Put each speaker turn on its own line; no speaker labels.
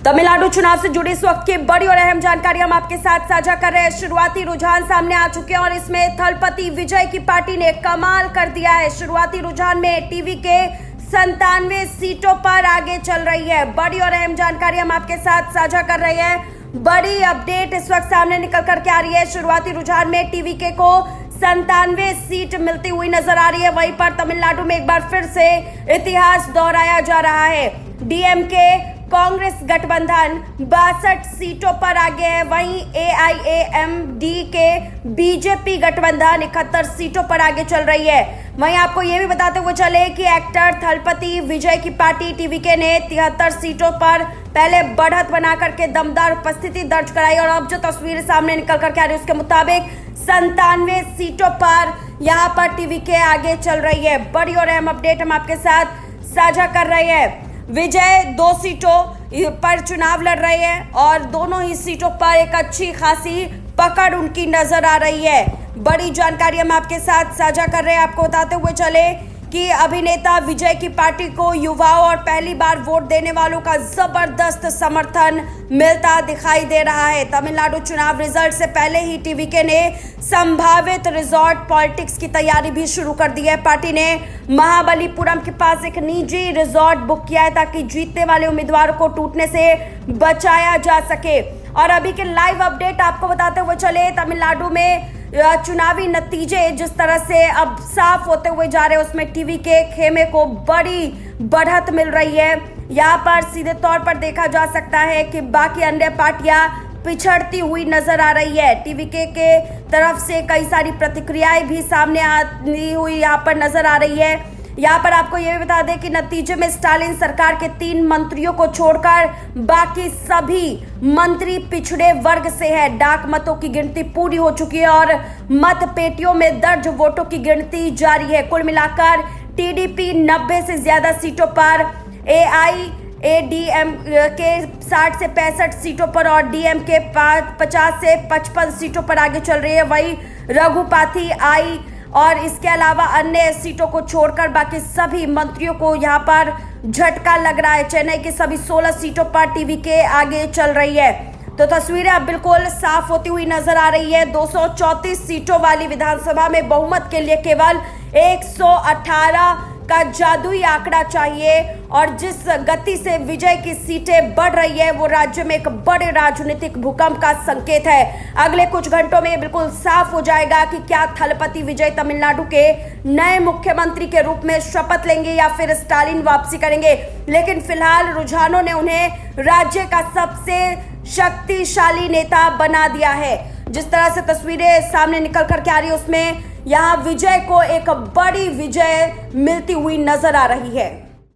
तमिलनाडु चुनाव से जुड़ी इस वक्त की बड़ी और अहम जानकारी हम आपके साथ साझा कर रहे हैं। शुरुआती रुझान सामने आ चुके हैं और इसमें थलपति विजय की पार्टी ने कमाल कर दिया है। शुरुआती रुझान में टीवी के 97 सीटों पर आगे चल रही है। बड़ी और अहम जानकारी हम आपके साथ साझा कर रहे हैं। बड़ी अपडेट इस वक्त सामने निकल करके आ रही है। शुरुआती रुझान में टीवी के को 97 सीट मिलती हुई नजर आ रही है। वहीं पर तमिलनाडु में एक बार फिर से इतिहास दोहराया जा रहा है। डीएमके कांग्रेस गठबंधन 62 सीटों पर आगे है। वहीं एआईएमडीके बीजेपी गठबंधन 71 सीटों पर आगे चल रही है। वहीं आपको यह भी बताते हुए चले कि एक्टर थलपति विजय की पार्टी टीवीके ने 73 सीटों पर पहले बढ़त बना करके दमदार उपस्थिति दर्ज कराई और अब जो तस्वीरें सामने निकल करके आ रही है उसके मुताबिक 97 सीटों पर यहां पर टीवीके आगे चल रही है। बड़ी और अहम अपडेट हम आपके साथ साझा कर रहे हैं। विजय 2 सीटों पर चुनाव लड़ रहे हैं और दोनों ही सीटों पर एक अच्छी खासी पकड़ उनकी नजर आ रही है। बड़ी जानकारी हम आपके साथ साझा कर रहे हैं। आपको बताते हुए चले कि अभिनेता विजय की पार्टी को युवाओं और पहली बार वोट देने वालों का जबरदस्त समर्थन मिलता दिखाई दे रहा है। तमिलनाडु चुनाव रिजल्ट से पहले ही टीवीके ने संभावित रिजॉर्ट पॉलिटिक्स की तैयारी भी शुरू कर दी है। पार्टी ने महाबलीपुरम के पास एक निजी रिजॉर्ट बुक किया है ताकि जीतने वाले उम्मीदवार को टूटने से बचाया जा सके। और अभी के लाइव अपडेट आपको बताते हुए चले, तमिलनाडु में चुनावी नतीजे जिस तरह से अब साफ होते हुए जा रहे हैं उसमें टीवी के खेमे को बड़ी बढ़त मिल रही है। यहाँ पर सीधे तौर पर देखा जा सकता है कि बाकी अन्य पार्टियां पिछड़ती हुई नजर आ रही है। टीवीके के तरफ से कई सारी प्रतिक्रियाएं भी सामने आती हुई यहाँ पर नजर आ रही है। यहाँ पर आपको यह भी बता दें कि नतीजे में स्टालिन सरकार के 3 मंत्रियों को छोड़कर बाकी सभी मंत्री पिछड़े वर्ग से है। डाक मतों की गिनती पूरी हो चुकी है और मत पेटियों में दर्ज वोटों की गिनती जारी है। कुल मिलाकर टीडीपी 90 से ज्यादा सीटों पर, एआईएडीएम के 60 से 65 सीटों पर और डीएमके 50 से 55 सीटों पर आगे चल रही है। वहीं रघुपाथी आई और इसके अलावा अन्य सीटों को छोड़कर बाकी सभी मंत्रियों को यहां पर झटका लग रहा है। चेन्नई की सभी 16 सीटों पर टीवीके आगे चल रही है। तो तस्वीरें अब बिल्कुल साफ होती हुई नजर आ रही है। 234 सीटों वाली विधानसभा में बहुमत के लिए केवल 118 का जादुई आंकड़ा चाहिए और जिस गति से विजय की सीटें बढ़ रही है वो राज्य में एक बड़े राजनीतिक भूकंप का संकेत है। अगले कुछ घंटों में बिल्कुल साफ हो जाएगा कि क्या थलपति विजय तमिलनाडु के नए मुख्यमंत्री के रूप में शपथ लेंगे या फिर स्टालिन वापसी करेंगे। लेकिन फिलहाल रुझानों ने उन्हें राज्य का सबसे शक्तिशाली नेता बना दिया है। जिस तरह से तस्वीरें सामने निकल करके आ रही है उसमें यहाँ विजय को एक बड़ी विजय मिलती हुई नजर आ रही है।